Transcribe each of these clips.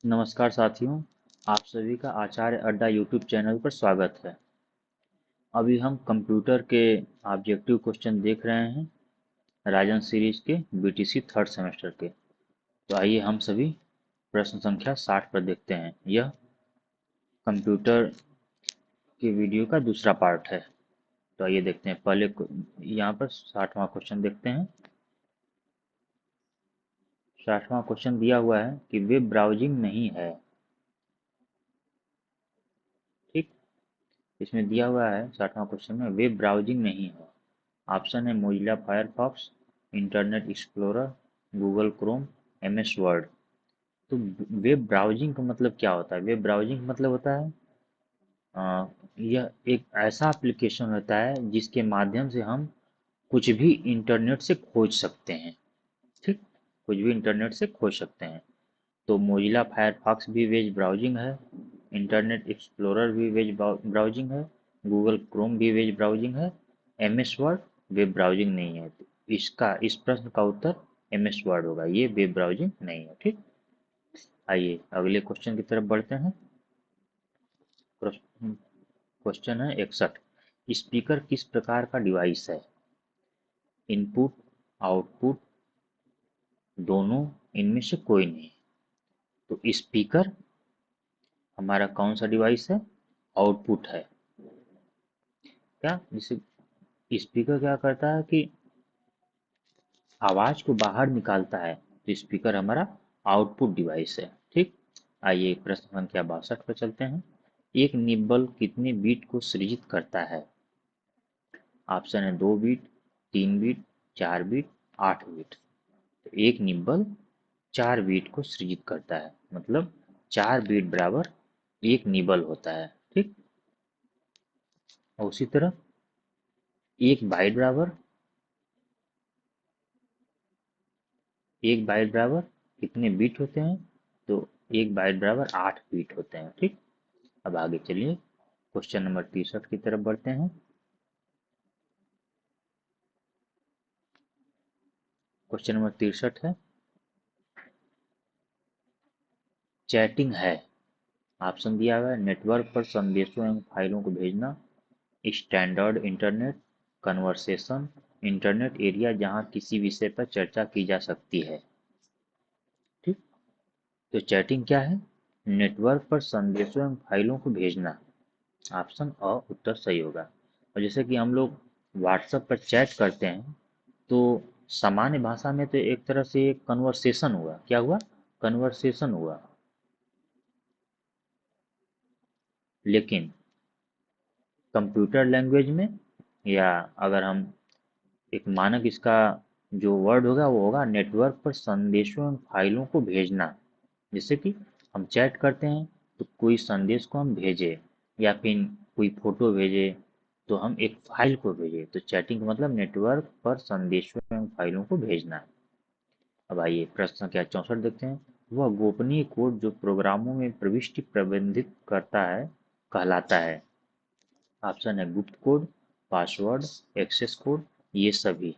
नमस्कार साथियों, आप सभी का आचार्य अड्डा यूट्यूब चैनल पर स्वागत है। अभी हम कंप्यूटर के ऑब्जेक्टिव क्वेश्चन देख रहे हैं, राजन सीरीज के बीटीसी थर्ड सेमेस्टर के। तो आइए हम सभी प्रश्न संख्या 60 पर देखते हैं। यह कंप्यूटर के वीडियो का दूसरा पार्ट है। तो आइए देखते हैं। पहले यहाँ पर 60वां क्वेश्चन देखते हैं। 60वां क्वेश्चन दिया हुआ है कि वेब ब्राउजिंग नहीं है। ठीक, इसमें दिया हुआ है 60वां क्वेश्चन में वेब ब्राउजिंग नहीं है। ऑप्शन है Mozilla Firefox, internet explorer, Google Chrome, MS word. तो वेब ब्राउजिंग का मतलब क्या होता है? वेब ब्राउजिंग का मतलब होता है यह एक ऐसा एप्लीकेशन होता है जिसके माध्यम से हम कुछ भी इंटरनेट से खोज सकते हैं। ठीक, कुछ भी इंटरनेट से खोज सकते हैं। तो मोजिला फायरफॉक्स भी वेब ब्राउजिंग है, इंटरनेट एक्सप्लोरर भी वेब ब्राउजिंग है, गूगल क्रोम भी वेब ब्राउजिंग है, एमएस वर्ड वेब ब्राउजिंग नहीं है। तो इसका इस प्रश्न का उत्तर एमएस वर्ड होगा, ये वेब ब्राउजिंग नहीं है। ठीक, आइए अगले क्वेश्चन की तरफ बढ़ते हैं। क्वेश्चन है 61। स्पीकर किस प्रकार का डिवाइस है? इनपुट, आउटपुट, दोनों, इनमें से कोई नहीं। तो स्पीकर हमारा कौन सा डिवाइस है? आउटपुट है। क्या जिसे स्पीकर क्या करता है कि आवाज को बाहर निकालता है। तो स्पीकर हमारा आउटपुट डिवाइस है। ठीक, आइए प्रश्न संख्या 62 पर चलते हैं। एक निब्बल कितने बीट को सृजित करता है? ऑप्शन है 2 बीट, 3 बीट, 4 बीट, 8 बीट। तो एक निब्बल 4 बीट को सृजित करता है, मतलब 4 बीट बराबर एक निबल होता है। ठीक, और उसी तरह एक बाइट बराबर एक बाइट बराबर कितने बीट होते हैं? तो एक बाइट बराबर 8 बीट होते हैं। ठीक, अब आगे चलिए क्वेश्चन नंबर 63 की तरफ बढ़ते हैं। क्वेश्चन नंबर 63 है, चैटिंग है। ऑप्शन दिया हुआ है नेटवर्क पर संदेशों एवं फाइलों को भेजना, standard internet, conversation, internet area जहां किसी विषय पर चर्चा की जा सकती है। ठीक, तो चैटिंग क्या है? नेटवर्क पर संदेशों एवं फाइलों को भेजना। ऑप्शन अ उत्तर सही होगा। और जैसे कि हम लोग व्हाट्सएप पर चैट करते हैं, तो सामान्य भाषा में तो एक तरह से कन्वर्सेशन हुआ। क्या हुआ? कन्वर्सेशन हुआ। लेकिन कंप्यूटर लैंग्वेज में, या अगर हम एक मानक इसका जो वर्ड होगा वो होगा नेटवर्क पर संदेशों एवं फाइलों को भेजना। जैसे कि हम चैट करते हैं तो कोई संदेश को हम भेजे, या फिर कोई फोटो भेजे, तो हम एक फाइल को भेजे। तो चैटिंग का मतलब नेटवर्क पर संदेशों एवं फाइलों को भेजना। अब आइए प्रश्न संख्या 64 देखते हैं। वह गोपनीय कोड जो प्रोग्रामों में प्रविष्टि प्रबंधित करता है कहलाता है। ऑप्शन है गुप्त कोड, पासवर्ड, एक्सेस कोड, ये सभी।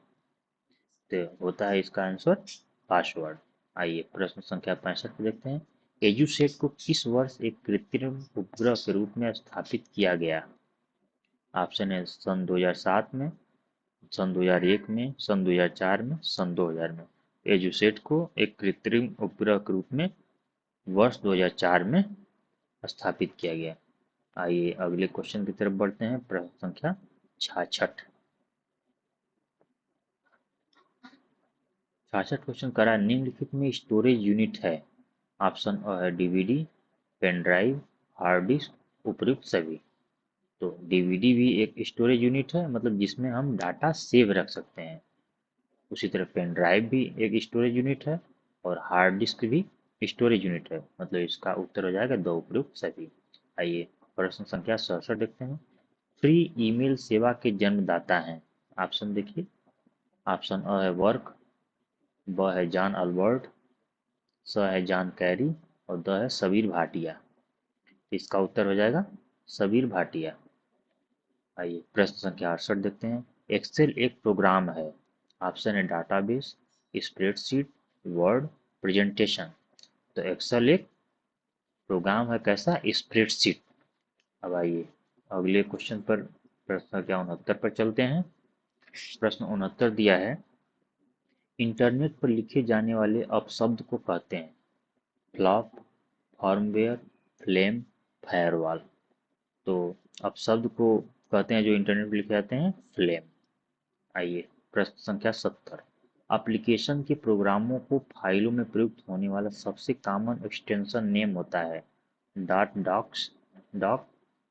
तो होता है इसका आंसर पासवर्ड। आइए प्रश्न संख्या 65 को देखते हैं। एजुसेट को किस वर्ष एक कृत्रिम उपग्रह के रूप में स्थापित किया गया? ऑप्शन है सन 2007 में, सन 2001 में, सन 2004 में, सन 2000 में। एजुसेट को एक कृत्रिम उपग्रह के रूप में वर्ष 2004 में स्थापित किया गया। आइए अगले क्वेश्चन की तरफ बढ़ते हैं। प्रश्न संख्या 66। 66 क्वेश्चन करा निम्नलिखित में स्टोरेज यूनिट है। ऑप्शन अ है DVD, pen drive, hard disk, उपयुक्त सभी। तो डीवीडी भी एक स्टोरेज यूनिट है, मतलब जिसमें हम डाटा सेव रख सकते हैं। उसी तरह पेन ड्राइव भी एक स्टोरेज यूनिट है, और हार्ड डिस्क भी स्टोरेज यूनिट है। मतलब इसका उत्तर हो जाएगा दो उपयुक्त सभी। आइए प्रश्न संख्या 67 देखते हैं। फ्री ईमेल सेवा के जन्मदाता हैं। ऑप्शन देखिए। ऑप्शन अ है वर्क, ब है जॉन अल्बर्ट, स है जॉन कैरी, और द है सबीर भाटिया। इसका उत्तर हो जाएगा सबीर भाटिया। आइए प्रश्न संख्या 68 देखते हैं। एक्सेल एक प्रोग्राम है। ऑप्शन है डाटाबेस, स्प्रेडशीट, वर्ड, प्रेजेंटेशन। तो एक्सेल एक प्रोग्राम है कैसा, स्प्रेडशीट। अब आइए अगले क्वेश्चन पर, प्रश्न संख्या 69 पर चलते हैं। प्रश्न 69 दिया है, इंटरनेट पर लिखे जाने वाले अपशब्द को कहते हैं फ्लॉप, फर्मवेयर, फ्लेम, फायरवॉल। तो अपशब्द को कहते हैं जो इंटरनेट पर लिखे जाते हैं फ्लेम। आइए प्रश्न संख्या 70, एप्लीकेशन के प्रोग्रामों को फाइलों में प्रयुक्त होने वाला सबसे कॉमन एक्सटेंशन नेम होता है dot docx, doc,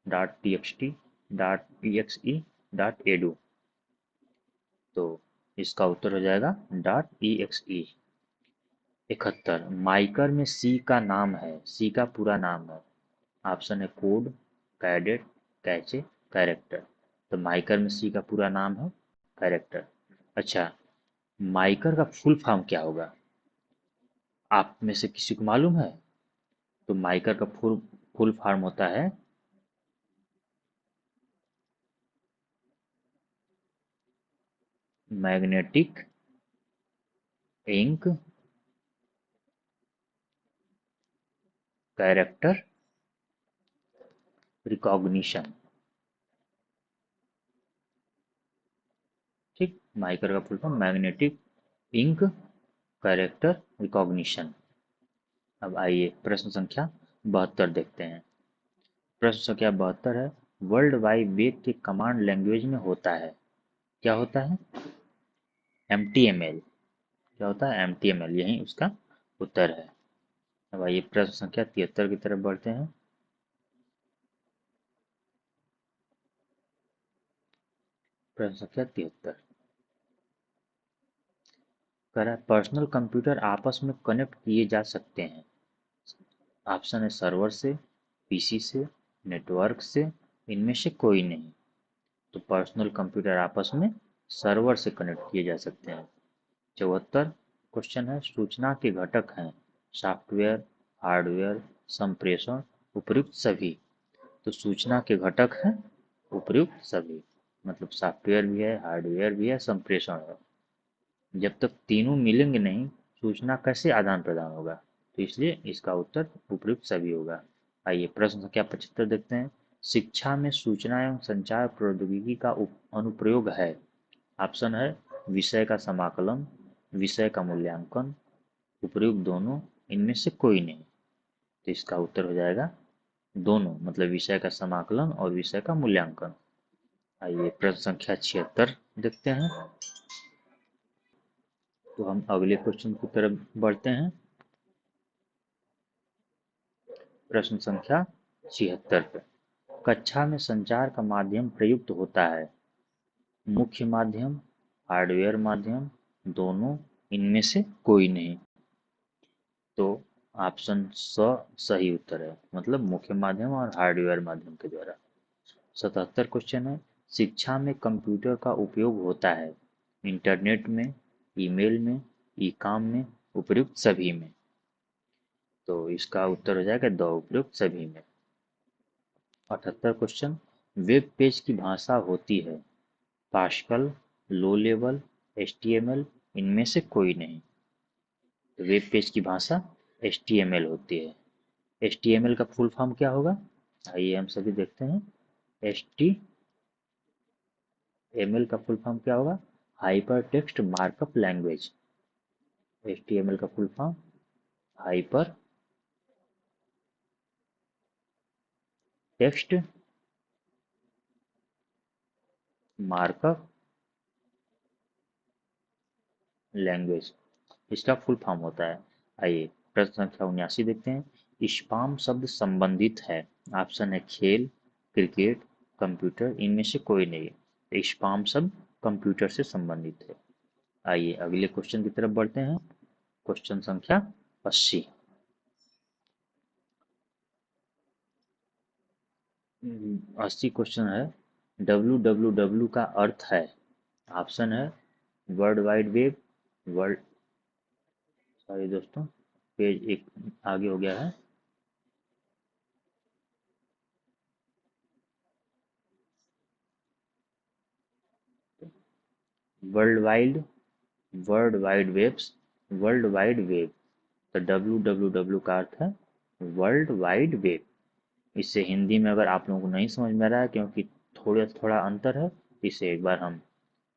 dot TXT, dot EXE, dot edu. तो इसका उत्तर हो जाएगा डॉट ईएक्सई। 71, माइकर में सी का नाम है, सी का पूरा नाम है। ऑप्शन है कोड, कैडेट, कैचे, कैरेक्टर। तो माइकर में सी का पूरा नाम है कैरेक्टर। अच्छा, माइकर का फुल फॉर्म क्या होगा, आप में से किसी को मालूम है? तो माइकर का फुल फुल फॉर्म होता है मैग्नेटिक इंक कैरेक्टर रिकॉग्निशन। ठीक, माइकर का full form magnetic ink character recognition. अब आइए प्रश्न संख्या 72 देखते हैं। प्रश्न संख्या 72 है, वर्ल्ड वाइड वेब के कमांड लैंग्वेज में होता है, क्या होता है? एमटीएमएल। क्या होता है? एमटीएमएल, यही उसका उत्तर है। अब आइए प्रश्न संख्या 73 की तरफ बढ़ते हैं। प्रश्न संख्या 73 कह रहा है, पर्सनल कंप्यूटर आपस में कनेक्ट किए जा सकते हैं। ऑप्शन है सर्वर से, पीसी से, नेटवर्क से, इनमें से कोई नहीं। तो पर्सनल कंप्यूटर आपस में सर्वर से कनेक्ट किए जा सकते हैं। 74 क्वेश्चन है, सूचना के घटक हैं सॉफ्टवेयर, हार्डवेयर, संप्रेषण, उपयुक्त सभी। तो सूचना के घटक हैं उपयुक्त सभी, मतलब सॉफ्टवेयर भी है, हार्डवेयर भी है, संप्रेषण है। जब तक तीनों मिलेंगे नहीं, सूचना कैसे आदान प्रदान होगा? तो इसलिए इसका उत्तर उपयुक्त सभी होगा। आइए प्रश्न संख्या 75 देखते हैं। शिक्षा में सूचना एवं संचार प्रौद्योगिकी का अनुप्रयोग है। ऑप्शन है विषय का समाकलन, विषय का मूल्यांकन, उपयुक्त दोनों, इनमें से कोई नहीं। तो इसका उत्तर हो जाएगा दोनों, मतलब विषय का समाकलन और विषय का मूल्यांकन। आइए प्रश्न संख्या 76 देखते हैं। तो हम अगले क्वेश्चन की तरफ बढ़ते हैं। प्रश्न संख्या 76 पे, कक्षा में संचार का माध्यम प्रयुक्त होता है मुख्य माध्यम, हार्डवेयर माध्यम, दोनों, इनमें से कोई नहीं। तो ऑप्शन सही उत्तर है, मतलब मुख्य माध्यम और हार्डवेयर माध्यम के द्वारा। 77 क्वेश्चन है, शिक्षा में कंप्यूटर का उपयोग होता है इंटरनेट में, ईमेल में, ई काम में, उपयुक्त सभी में। तो इसका उत्तर हो जाएगा द उपयुक्त सभी में। 78 क्वेश्चन, वेब पेज की भाषा होती है पास्कल, लो लेवल, एचटीएमएल, इनमें से कोई नहीं। तो वेब पेज की भाषा एचटीएमएल होती है। एचटीएमएल का फुल फॉर्म क्या होगा? आइए हम सभी देखते हैं। एचटीएमएल का फुल फॉर्म क्या होगा? Hypertext markup language. HTML का full form hypertext markup language, इसका फुल फॉर्म होता है। आइए प्रश्न संख्या 79 देखते हैं। स्पाम शब्द संबंधित है, ऑप्शन है खेल, क्रिकेट, कंप्यूटर, इनमें से कोई नहीं। स्पाम शब्द कंप्यूटर से संबंधित है। आइए अगले क्वेश्चन की तरफ बढ़ते हैं। क्वेश्चन संख्या 80। 80 क्वेश्चन है, www का अर्थ है। ऑप्शन है world wide web, world, sorry दोस्तों, पेज एक आगे हो गया है। World wide, world wide webs, world wide web. तो www का अर्थ है वर्ल्ड वाइड वेब। इससे हिंदी में अगर आप लोगों को नहीं समझ में आ रहा है, क्योंकि थोड़ा थोड़ा अंतर है, इसे एक बार हम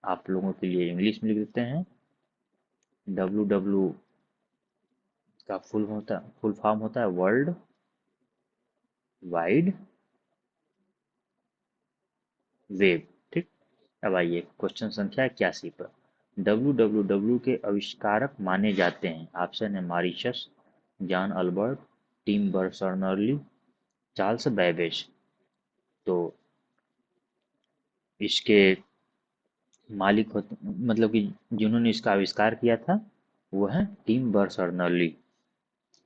आप लोगों के लिए इंग्लिश में लिख देते हैं। डब्लू का फुल फॉर्म होता है वर्ल्ड वाइड वेब। ठीक। अब आइए क्वेश्चन संख्या 81 पर। डब्लू के आविष्कारक माने जाते हैं। ऑप्शन है Mauritius, John Albert, Tim Berners Lee, Charles Babbage. तो इसके मालिक होते, मतलब कि जिन्होंने इसका आविष्कार किया था, वो है टिम बर्नर्स-ली।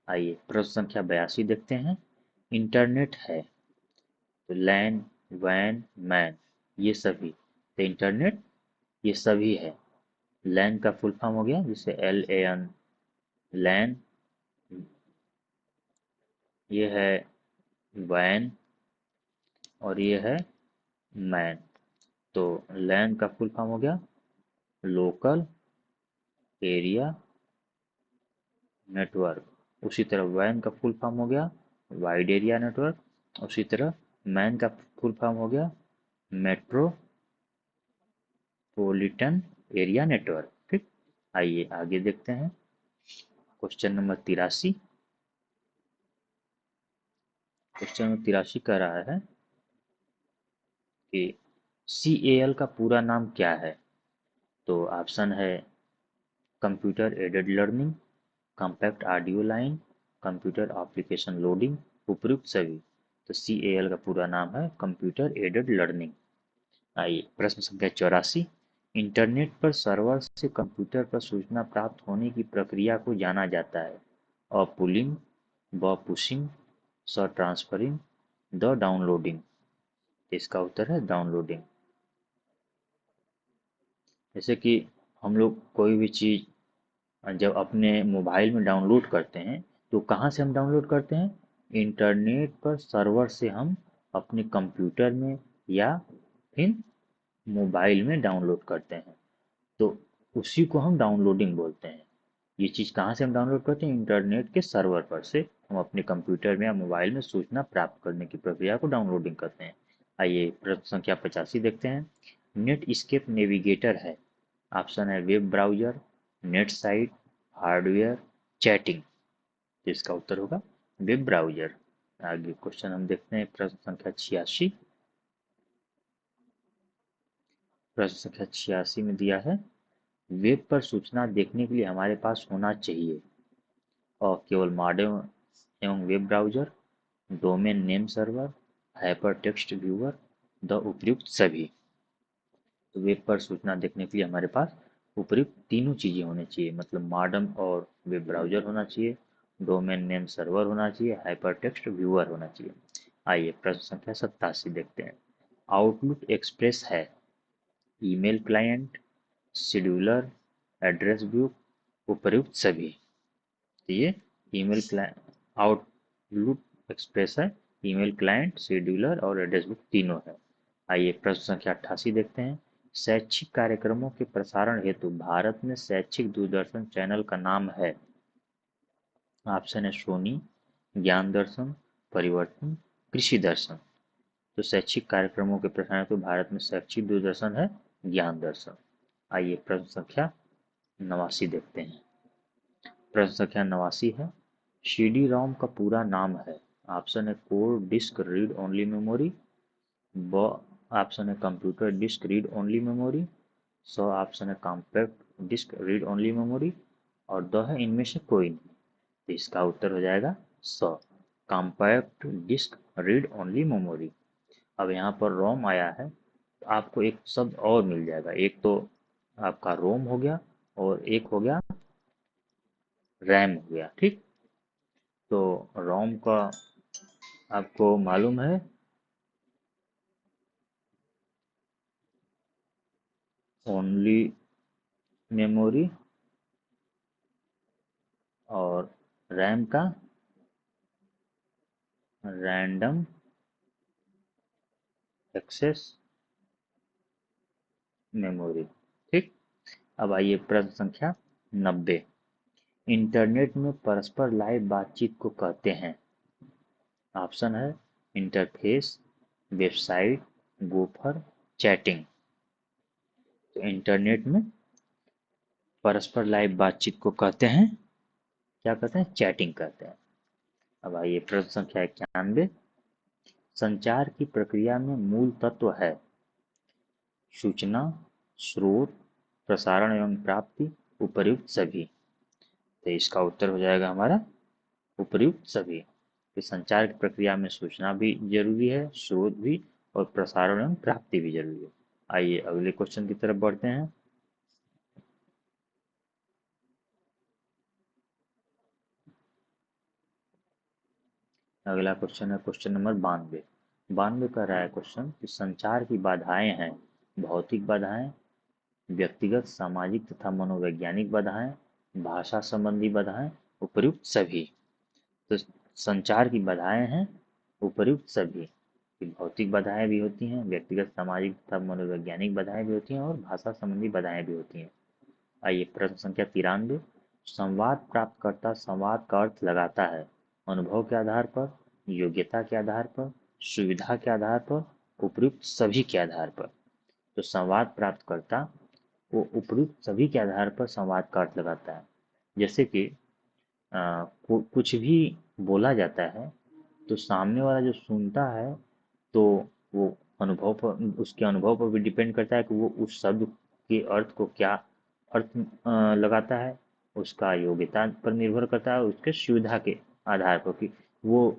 आइए प्रश्न संख्या 82 देखते हैं। इंटरनेट है तो लैन, वैन, मैन, ये सभी। तो इंटरनेट ये सभी है। लैन का फुल फॉर्म हो गया, जिसे LAN, लैन। ये है वैन और ये है मैन। तो लैन का फुल फॉर्म हो गया लोकल एरिया नेटवर्क। उसी तरह वैन का फुल फॉर्म हो गया वाइड एरिया नेटवर्क। उसी तरह मैन का फुल फॉर्म हो गया मेट्रोपॉलिटन एरिया नेटवर्क। ठीक। आइए आगे देखते हैं। Question number 83। क्वेश्चन नंबर 83 कह रहा है कि CAL का पूरा नाम क्या है। तो ऑप्शन है computer aided learning, compact audio line, computer application loading, उपयुक्त सभी। तो CAL का पूरा नाम है कंप्यूटर एडेड लर्निंग। आइए प्रश्न संख्या 84। इंटरनेट पर सर्वर से कंप्यूटर पर सूचना प्राप्त होने की प्रक्रिया को जाना जाता है। अ पुलिंग, ब पुशिंग, स ट्रांसफरिंग, द डाउनलोडिंग। इसका उत्तर है डाउनलोडिंग। जैसे कि हम लोग कोई भी चीज़ जब अपने मोबाइल में डाउनलोड करते हैं, तो कहाँ से हम डाउनलोड करते हैं? इंटरनेट पर सर्वर से हम अपने कंप्यूटर में या फिर मोबाइल में डाउनलोड करते हैं। तो उसी को हम डाउनलोडिंग बोलते हैं। ये चीज़ कहाँ से हम डाउनलोड करते हैं? इंटरनेट के सर्वर पर से हम अपने कंप्यूटर में या मोबाइल में सूचना प्राप्त करने की प्रक्रिया को डाउनलोडिंग करते हैं। आइए प्रश्न संख्या 85 देखते हैं। नेट स्केप नेविगेटर है। ऑप्शन है web browser, net site, hardware, chatting. तो इसका उत्तर होगा वेब ब्राउज़र। आगे क्वेश्चन हम देखते हैं प्रश्न संख्या 86। प्रश्न संख्या 86 में दिया है वेब पर सूचना देखने के लिए हमारे पास होना चाहिए और केवल मॉडेम एवं web browser, domain name server, hyper text viewer, the उपयुक्त सभी। तो वेब पर सूचना देखने के लिए हमारे पास उपयुक्त तीनों चीज़ें होनी चाहिए, मतलब मॉडेम और वेब ब्राउज़र होना चाहिए, डोमेन नेम सर्वर होना चाहिए, हाइपर टेक्स्ट व्यूअर होना चाहिए। आइए प्रश्न संख्या 87 देखते हैं। आउटलुक एक्सप्रेस है email client, scheduler, address book, उपयुक्त सभी। तो ये ईमेल क्लाइंट, आउटलुक एक्सप्रेस है, ईमेल क्लाइंट, शेड्यूलर और एड्रेस बुक तीनों है। आइए प्रश्न संख्या 88 देखते हैं। शैक्षिक कार्यक्रमों के प्रसारण हेतु भारत में शैक्षिक दूरदर्शन चैनल का नाम है। ऑप्शन है सोनी, ज्ञान दर्शन, परिवर्तन, कृषि दर्शन। तो शैक्षिक कार्यक्रमों के प्रसारण हेतु भारत में शैक्षिक दूरदर्शन है ज्ञान दर्शन। आइए प्रश्न संख्या 89 देखते हैं। प्रश्न संख्या 89 है CD रोम का पूरा नाम है। ऑप्शन है core disk read only memory, ब ऑप्शन है computer disk read only memory, सौ ऑप्शन है compact disk read only memory और द है इनमें से कोई नहीं। तो इसका उत्तर हो जाएगा सौ, compact disk read only memory. अब यहाँ पर रोम आया है तो आपको एक शब्द और मिल जाएगा। एक तो आपका रोम हो गया और एक हो गया रैम हो गया। ठीक। तो रोम का आपको मालूम है ओनली मेमोरी और रैम का रैंडम एक्सेस मेमोरी। ठीक। अब आइए प्रश्न संख्या 90। इंटरनेट में परस्पर लाइव बातचीत को कहते हैं। ऑप्शन है इंटरफेस, वेबसाइट, गोफर, चैटिंग। तो इंटरनेट में परस्पर लाइव बातचीत को कहते हैं, क्या कहते हैं, चैटिंग कहते हैं। अब आइए प्रश्न संख्या 91। संचार की प्रक्रिया में मूल तत्व है सूचना, स्रोत, प्रसारण एवं प्राप्ति, उपर्युक्त सभी। तो इसका उत्तर हो जाएगा हमारा उपर्युक्त सभी। कि संचार की प्रक्रिया में सूचना भी जरूरी है, स्रोत भी, और प्रसारण एवं प्राप्ति भी जरूरी है। आइए अगले क्वेश्चन की तरफ बढ़ते हैं। अगला क्वेश्चन है क्वेश्चन नंबर 92। 92 कह रहा है क्वेश्चन कि संचार की बाधाएं हैं भौतिक बाधाएं, व्यक्तिगत, सामाजिक तथा मनोवैज्ञानिक बाधाएं, भाषा संबंधी बाधाएं, उपर्युक्त सभी। तो संचार की बाधाएं हैं उपर्युक्त सभी। कि भौतिक बाधाएं भी होती हैं, व्यक्तिगत, सामाजिक तथा मनोवैज्ञानिक बाधाएं भी होती हैं, और भाषा संबंधी बाधाएं भी होती हैं। आइए प्रश्न संख्या 93। संवाद प्राप्तकर्ता संवाद का अर्थ लगाता है अनुभव के आधार पर, योग्यता के आधार पर, सुविधा के आधार पर, उपयुक्त सभी के आधार पर। तो संवाद प्राप्तकर्ता वो उपयुक्त सभी के आधार पर संवाद का अर्थ लगाता है। जैसे कि कुछ भी बोला जाता है तो सामने वाला जो सुनता है तो वो अनुभव पर, उसके अनुभव पर भी डिपेंड करता है कि वो उस शब्द के अर्थ को क्या अर्थ लगाता है। उसका योग्यता पर निर्भर करता है, उसके सुविधा के आधार पर कि वो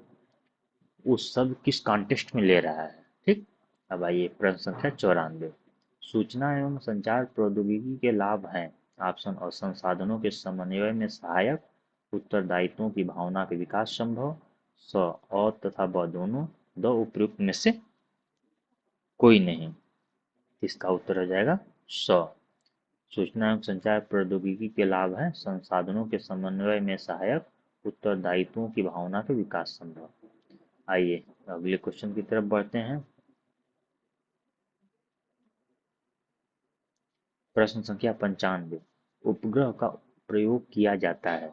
उस शब्द किस कॉन्टेक्स्ट में ले रहा है। ठीक। अब आइए प्रश्न संख्या 94। सूचना एवं संचार प्रौद्योगिकी के लाभ हैं ऑप्शन और संसाधनों के समन्वय में सहायक, उत्तरदायित्वों की भावना के विकास संभव, स और तथा ब दोनों, दो उपयुक्त में से कोई नहीं। इसका उत्तर हो जाएगा स। सूचना एवं संचार प्रौद्योगिकी के लाभ हैं संसाधनों के समन्वय में सहायक, उत्तरदायित्वों की भावना के विकास संभव। आइए अगले क्वेश्चन की तरफ बढ़ते हैं। प्रश्न संख्या 95। उपग्रह का प्रयोग किया जाता है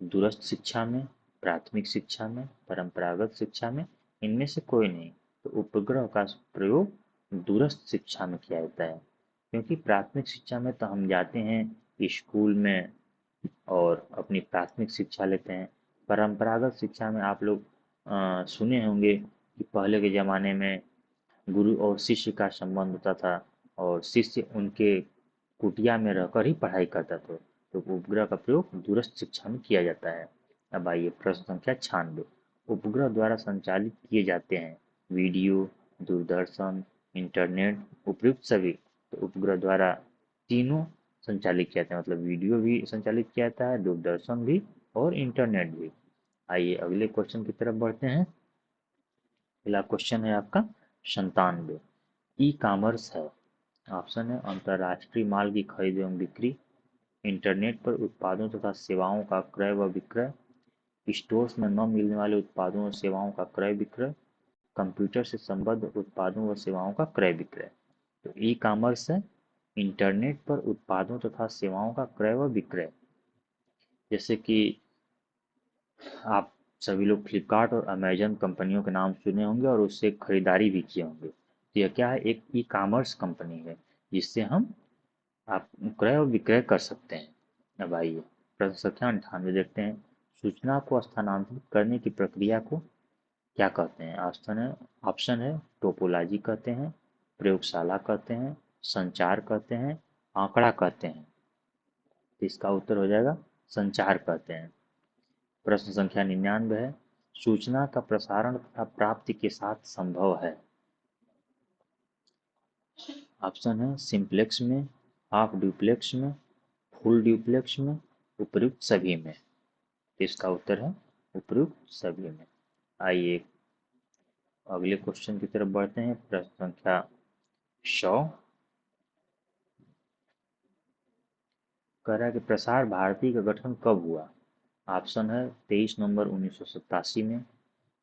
दूरस्थ शिक्षा में, प्राथमिक शिक्षा में, परंपरागत शिक्षा में, इनमें से कोई नहीं। तो उपग्रह का प्रयोग दूरस्थ शिक्षा में किया जाता है, क्योंकि प्राथमिक शिक्षा में तो हम जाते हैं स्कूल में और अपनी प्राथमिक शिक्षा लेते हैं। परंपरागत शिक्षा में आप लोग सुने होंगे कि पहले के ज़माने में गुरु और शिष्य का संबंध होता था और शिष्य उनके कुटिया में रहकर ही पढ़ाई करता था। तो उपग्रह का प्रयोग दूरस्थ शिक्षा में किया जाता है। अब आइए प्रश्न संख्या 96। उपग्रह द्वारा संचालित किए जाते हैं वीडियो, दूरदर्शन, इंटरनेट, उपयुक्त सभी। तो उपग्रह द्वारा तीनों संचालित किया जाता है, मतलब वीडियो भी संचालित किया जाता है, दूरदर्शन भी, और इंटरनेट भी। आइए अगले क्वेश्चन की तरफ बढ़ते हैं। अगला क्वेश्चन है आपका 97। ई कॉमर्स है ऑप्शन है अंतर्राष्ट्रीय माल की खरीद एवं बिक्री, इंटरनेट पर उत्पादों तथा सेवाओं का क्रय व विक्रय, स्टोर्स में न मिलने वाले उत्पादों और सेवाओं का क्रय विक्रय, कंप्यूटर से संबद्ध उत्पादों व सेवाओं का क्रय विक्रय। तो ई कॉमर्स है इंटरनेट पर उत्पादों तथा सेवाओं का क्रय व विक्रय। जैसे कि आप सभी लोग फ्लिपकार्ट और अमेजन कंपनियों के नाम सुने होंगे और उससे खरीदारी भी किए होंगे। तो यह क्या है, एक ई कॉमर्स कंपनी है जिससे हम आप क्रय और विक्रय कर सकते हैं। अब आइए प्रश्न संख्या 98 देखते हैं। सूचना को स्थानांतरित करने की प्रक्रिया को क्या कहते हैं। ऑप्शन है टोपोलॉजी कहते हैं, प्रयोगशाला कहते हैं, संचार कहते हैं, आंकड़ा कहते हैं। तो इसका उत्तर हो जाएगा संचार कहते हैं। प्रश्न संख्या 99 है। सूचना का प्रसारण तथा प्राप्ति के साथ संभव है। ऑप्शन है सिंप्लेक्स में, हाफ ड्यूप्लेक्स में, फुल ड्यूप्लेक्स में, उपयुक्त सभी में। इसका उत्तर है उपयुक्त सभी में। आइए अगले क्वेश्चन की तरफ बढ़ते हैं। प्रश्न संख्या 100 कह रहा है कि प्रसार भारती का गठन कब हुआ। ऑप्शन है 23 नवंबर 1987 में,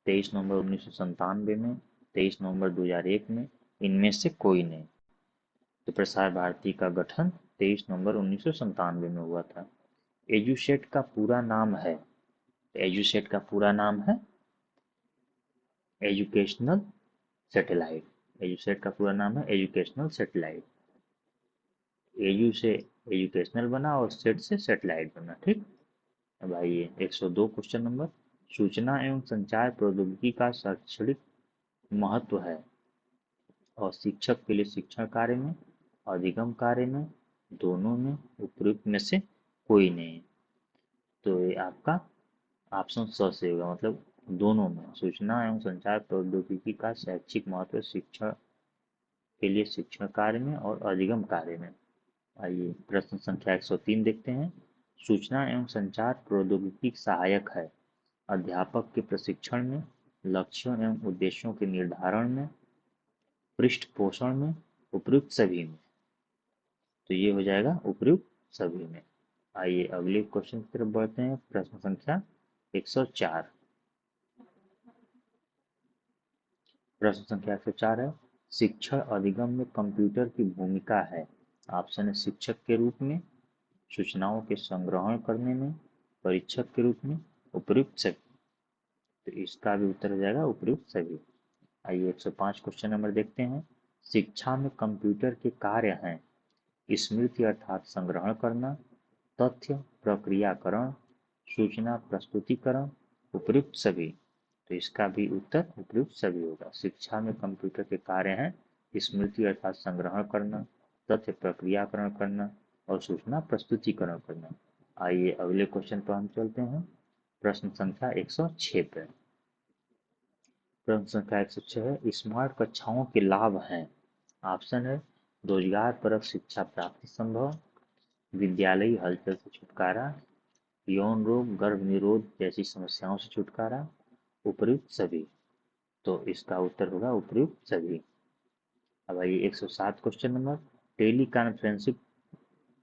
23 नवंबर 1997 में, 23 नवंबर 2001 में, इनमें से कोई नहीं। तो प्रसार भारती का गठन 23 नवंबर 1997 में हुआ था। एजुसेट का पूरा नाम है, एजुसेट का पूरा नाम है एजुकेशनल सैटेलाइट। एजुसेट का पूरा नाम है एजुकेशनल सैटेलाइट। एयू से एजुकेशनल बना और सेट से सैटेलाइट बना। ठीक। अब आइए 102 क्वेश्चन नंबर। सूचना एवं संचार प्रौद्योगिकी का शैक्षणिक महत्व है और शिक्षक के लिए शिक्षण कार्य में, अधिगम कार्य में, दोनों में, उपयुक्त में से कोई नहीं। तो ये आपका ऑप्शन स से होगा, मतलब दोनों में। सूचना एवं संचार प्रौद्योगिकी का शैक्षिक महत्व शिक्षण के लिए शिक्षण कार्य में और अधिगम कार्य में। आइए प्रश्न संख्या 103 देखते हैं। सूचना एवं संचार प्रौद्योगिकी सहायक है अध्यापक के प्रशिक्षण में, लक्ष्यों एवं उद्देश्यों के निर्धारण में, पृष्ठपोषण में, उपयुक्त सभी में। तो ये हो जाएगा उपयुक्त सभी में। आइए अगले क्वेश्चन की तरफ बढ़ते हैं। प्रश्न संख्या 104। प्रश्न संख्या 104 है, शिक्षण अधिगम में कंप्यूटर की भूमिका है। ऑप्शन है शिक्षक के रूप में, सूचनाओं के संग्रहण करने में, परीक्षक के रूप में, उपयुक्त सभी। तो इसका भी उत्तर हो जाएगा उपयुक्त सभी। आइए 105 क्वेश्चन नंबर देखते हैं। शिक्षा में कंप्यूटर के कार्य हैं स्मृति अर्थात संग्रहण करना, तथ्य प्रक्रियाकरण, सूचना प्रस्तुतिकरण, उपयुक्त सभी। तो इसका भी उत्तर उपयुक्त सभी होगा। शिक्षा में कंप्यूटर के कार्य हैं स्मृति अर्थात संग्रहण करना, तथ्य प्रक्रियाकरण करना और सूचना प्रस्तुतिकरण करना। आइए अगले क्वेश्चन पर हम चलते हैं। प्रश्न संख्या 106 पे। प्रश्न संख्या 106 है, स्मार्ट कक्षाओं के लाभ हैं। ऑप्शन है रोजगार परक शिक्षा प्राप्ति संभव, विद्यालयी हलचल से छुटकारा, यौन रोग गर्भ निरोध जैसी समस्याओं से छुटकारा, उपयुक्त सभी। तो इसका उत्तर होगा उपयुक्त सभी। अब आइए 107 क्वेश्चन नंबर। टेली कॉन्फ्रेंसिंग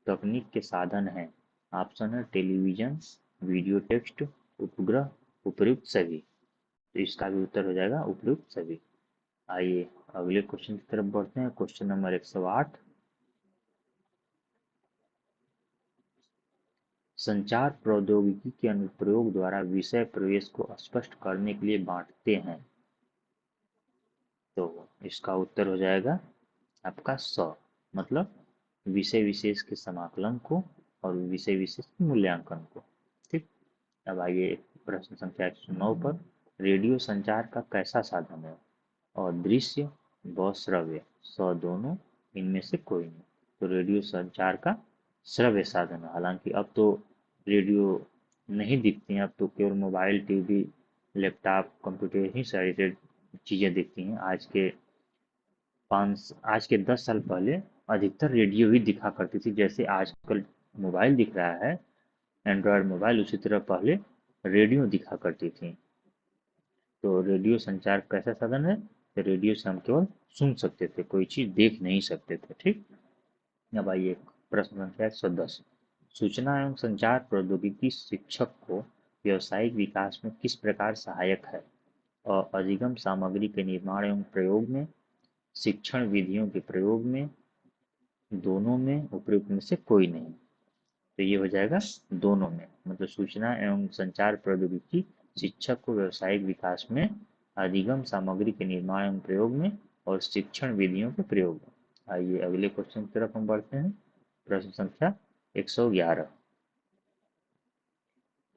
तकनीक के साधन हैं। ऑप्शन है टेलीविजन, वीडियो टेक्स्ट, उपग्रह, उपयुक्त सभी। तो इसका भी उत्तर हो जाएगा उपयुक्त सभी। आइए अगले क्वेश्चन की तरफ बढ़ते हैं। Question number 108। संचार प्रौद्योगिकी के अनुप्रयोग द्वारा विषय प्रवेश को स्पष्ट करने के लिए बांटते हैं। तो इसका उत्तर हो जाएगा आपका स, मतलब विषय विशेष के समाकलन को और विषय विशेष के मूल्यांकन को। ठीक। अब आइए प्रश्न संख्या 109 पर। रेडियो संचार का कैसा साधन है? और दृश्य व श्रव्य, स दोनों, इनमें से कोई नहीं। तो रेडियो संचार का श्रव्य साधन है। हालांकि अब तो रेडियो नहीं दिखती हैं, अब तो केवल मोबाइल, टीवी, लैपटॉप, कंप्यूटर ही सारी चीज़ें दिखती हैं। आज के 10 साल पहले अधिकतर रेडियो ही दिखा करती थी। जैसे आजकल मोबाइल दिख रहा है, एंड्रॉयड मोबाइल, उसी तरह पहले रेडियो दिखा करती थी। तो रेडियो संचार कैसा साधन है? तो रेडियो से हम केवल सुन सकते थे, कोई चीज़ देख नहीं सकते थे। ठीक। अब आइए प्रश्न संख्या 110। सूचना एवं संचार प्रौद्योगिकी शिक्षक को व्यावसायिक विकास में किस प्रकार सहायक है? और अधिगम सामग्री के निर्माण एवं प्रयोग में, शिक्षण विधियों के प्रयोग में, दोनों में, उपयुक्त में से कोई नहीं। तो ये हो जाएगा दोनों में। मतलब सूचना एवं संचार प्रौद्योगिकी शिक्षक को व्यावसायिक विकास में, अधिगम सामग्री के निर्माण एवं प्रयोग में और शिक्षण विधियों के प्रयोग में। आइए अगले क्वेश्चन की तरफ हम बढ़ते हैं। प्रश्न संख्या 111।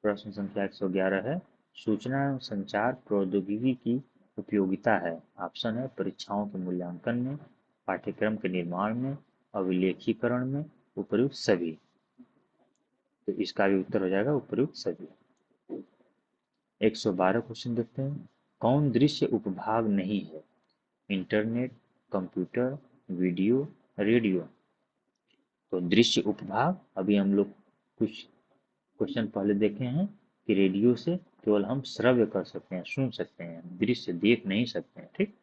प्रश्न संख्या 111 है, सूचना एवं संचार प्रौद्योगिकी की उपयोगिता है। ऑप्शन है परीक्षाओं के मूल्यांकन में, पाठ्यक्रम के निर्माण में, अभिलेखीकरण में, उपयुक्त सभी। तो इसका भी उत्तर हो जाएगा उपयुक्त सभी। 112 क्वेश्चन देखते हैं। कौन दृश्य उपभाग नहीं है? Internet, computer, video, radio. तो दृश्य उपभाग अभी हम लोग कुछ क्वेश्चन पहले देखे हैं कि रेडियो से केवल हम श्रव्य कर सकते हैं, सुन सकते हैं, दृश्य देख नहीं सकते हैं। ठीक।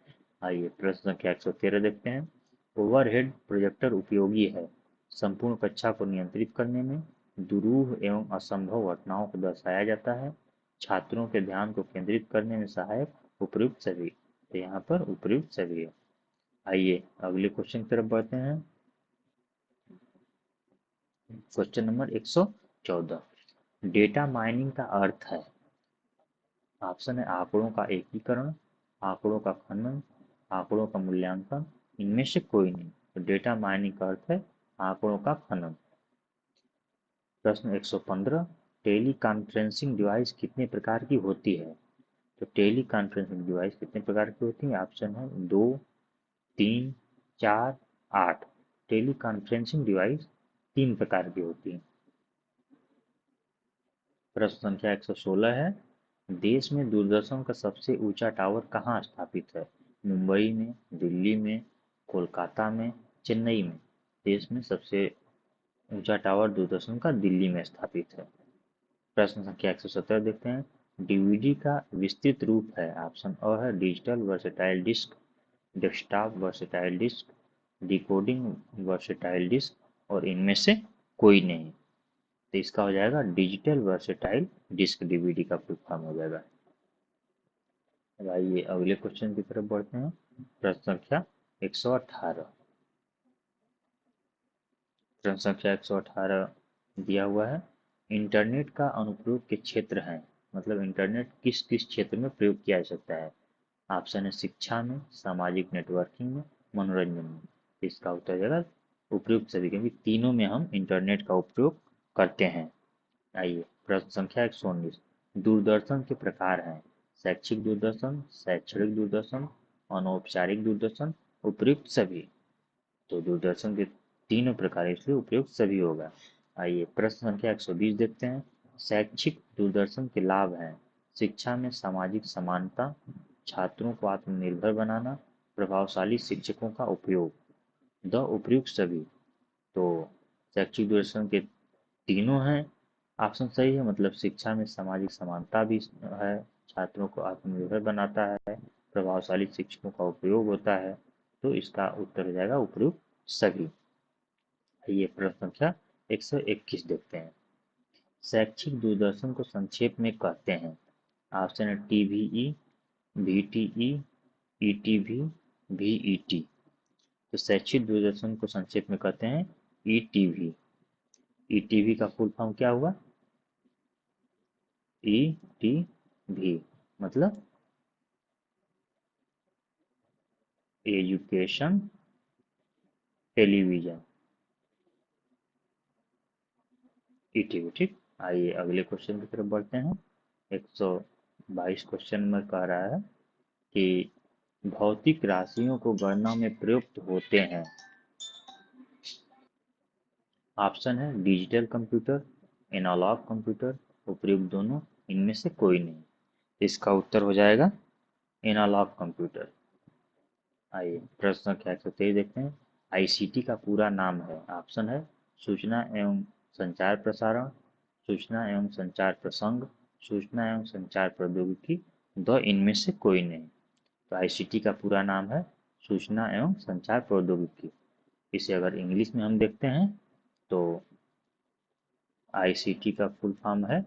आइए प्रश्न संख्या 113 देखते हैं। ओवरहेड प्रोजेक्टर उपयोगी है संपूर्ण कक्षा को नियंत्रित करने में, दुरूह एवं असंभव घटनाओं को दर्शाया जाता है, छात्रों के ध्यान को केंद्रित करने में सहायक, उपयुक्त सभी। तो यहाँ पर उपयुक्त सभी है। आइए अगले क्वेश्चन की तरफ बढ़ते हैं। Question number 114। डेटा माइनिंग का अर्थ है। ऑप्शन है आंकड़ों का एकीकरण, आंकड़ों का खनन, आंकड़ों का मूल्यांकन, इनमें से कोई नहीं। तो डेटा माइनिंग का अर्थ है आंकड़ों का खनन। प्रश्न 115, टेली कॉन्फ्रेंसिंग डिवाइस कितने प्रकार की होती है? तो टेली कॉन्फ्रेंसिंग डिवाइस कितने प्रकार की होती है? ऑप्शन है 2, 3, 4, 8। टेली कॉन्फ्रेंसिंग डिवाइस 3 प्रकार की होती है। प्रश्न संख्या 116 है, देश में दूरदर्शन का सबसे ऊंचा टावर कहाँ स्थापित है? मुंबई में, दिल्ली में, कोलकाता में, चेन्नई में। देश में सबसे ऊंचा टावर दूरदर्शन का दिल्ली में स्थापित है। प्रश्न संख्या 117 देखते हैं, डीवीडी का विस्तृत रूप है? ऑप्शन अ है digital versatile disk, desktop versatile disk, decoding versatile disk और इनमें से कोई नहीं। तो इसका हो जाएगा डिजिटल वर्सेटाइल डिस्क, डीवीडी का फुल फॉर्म हो जाएगा। अब आइए अगले क्वेश्चन की तरफ बढ़ते हैं। प्रश्न संख्या 118। प्रश्न संख्या 118 दिया हुआ है, इंटरनेट का अनुप्रयोग के क्षेत्र हैं, मतलब इंटरनेट किस किस क्षेत्र में प्रयोग किया जा सकता है? ऑप्शन है शिक्षा में, सामाजिक नेटवर्किंग में, मनोरंजन में। इसका उत्तर हो जाएगा उपयुक्त सभी, क्योंकि तीनों में हम इंटरनेट का उपयोग करते हैं। आइए प्रश्न संख्या 119, दूरदर्शन के प्रकार हैं? शैक्षिक दूरदर्शन, शैक्षणिक दूरदर्शन, अनौपचारिक दूरदर्शन, उपयुक्त सभी। तो दूरदर्शन के तीनों प्रकार, इसलिए उपयुक्त सभी होगा। आइए प्रश्न संख्या 120 देखते हैं, शैक्षिक दूरदर्शन के लाभ हैं? शिक्षा में सामाजिक समानता, छात्रों को आत्मनिर्भर बनाना, प्रभावशाली शिक्षकों का उपयोग। द उपयुक्त सभी। तो शैक्षिक दूरदर्शन के तीनों हैं, ऑप्शन सही है, मतलब शिक्षा में सामाजिक समानता भी है, छात्रों को आत्मनिर्भर बनाता है, प्रभावशाली शिक्षकों का उपयोग होता है। तो इसका उत्तर हो जाएगा उपयुक्त सभी। ये प्रश्न संख्या 121 देखते हैं, शैक्षिक दूरदर्शन को संक्षेप में कहते हैं? ऑप्शन है टीवीई, वीटीई, ईटीवी, वीईटी। तो शैक्षिक दूरदर्शन को संक्षेप में कहते हैं ईटीवी। ईटीवी का फुल फॉर्म क्या हुआ? ईटीवी मतलब एजुकेशन टेलीविजन, ईटीवी। ठीक। आइए अगले क्वेश्चन की तरफ बढ़ते हैं। 122 क्वेश्चन में कह रहा है कि भौतिक राशियों को गणना में प्रयुक्त होते हैं? ऑप्शन है डिजिटल कंप्यूटर, एनालॉग कंप्यूटर, उपयुक्त दोनों, इनमें से कोई नहीं। इसका उत्तर हो जाएगा एनालॉग कंप्यूटर। आइए प्रश्न संख्या 123 देखते हैं, आईसीटी का पूरा नाम है? ऑप्शन है सूचना एवं संचार प्रसारण, सूचना एवं संचार प्रसंग, सूचना एवं संचार प्रौद्योगिकी, द इनमें से कोई नहीं। तो आईसीटी का पूरा नाम है सूचना एवं संचार प्रौद्योगिकी। इसे अगर इंग्लिश में हम देखते हैं तो आईसीटी का फुल फॉर्म है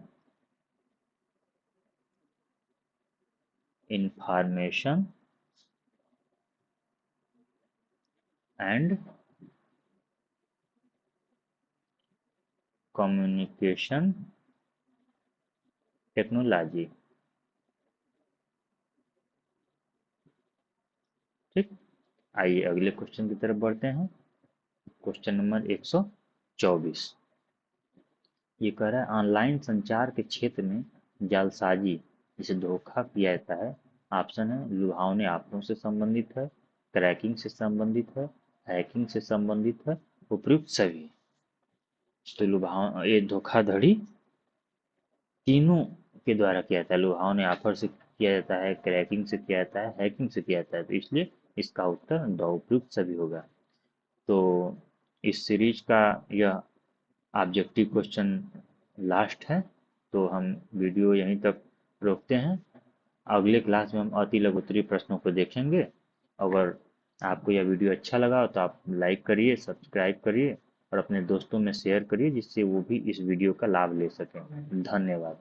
इंफॉर्मेशन एंड कम्युनिकेशन टेक्नोलॉजी। ठीक। आइए अगले क्वेश्चन की तरफ बढ़ते हैं। क्वेश्चन नंबर 124, ये कह रहा है ऑनलाइन संचार के क्षेत्र में जालसाजी, जिसे धोखा किया जाता है। ऑप्शन है लुभावने ऑफरों से संबंधित है, क्रैकिंग से संबंधित है, हैकिंग से संबंधित है, उपयुक्त सभी। तो लुभाव ये धोखाधड़ी तीनों के द्वारा किया जाता है, लुभावने ऑफर से किया जाता है, क्रैकिंग से किया जाता है, हैकिंग से किया जाता है। तो इसलिए इसका उत्तर द उपयुक्त सभी होगा। तो इस सीरीज का यह ऑब्जेक्टिव क्वेश्चन लास्ट है। तो हम वीडियो यहीं तक रोकते हैं। अगले क्लास में हम अति लघुत्तरीय प्रश्नों को देखेंगे। अगर आपको यह वीडियो अच्छा लगा तो आप लाइक करिए, सब्सक्राइब करिए और अपने दोस्तों में शेयर करिए, जिससे वो भी इस वीडियो का लाभ ले सकें। धन्यवाद।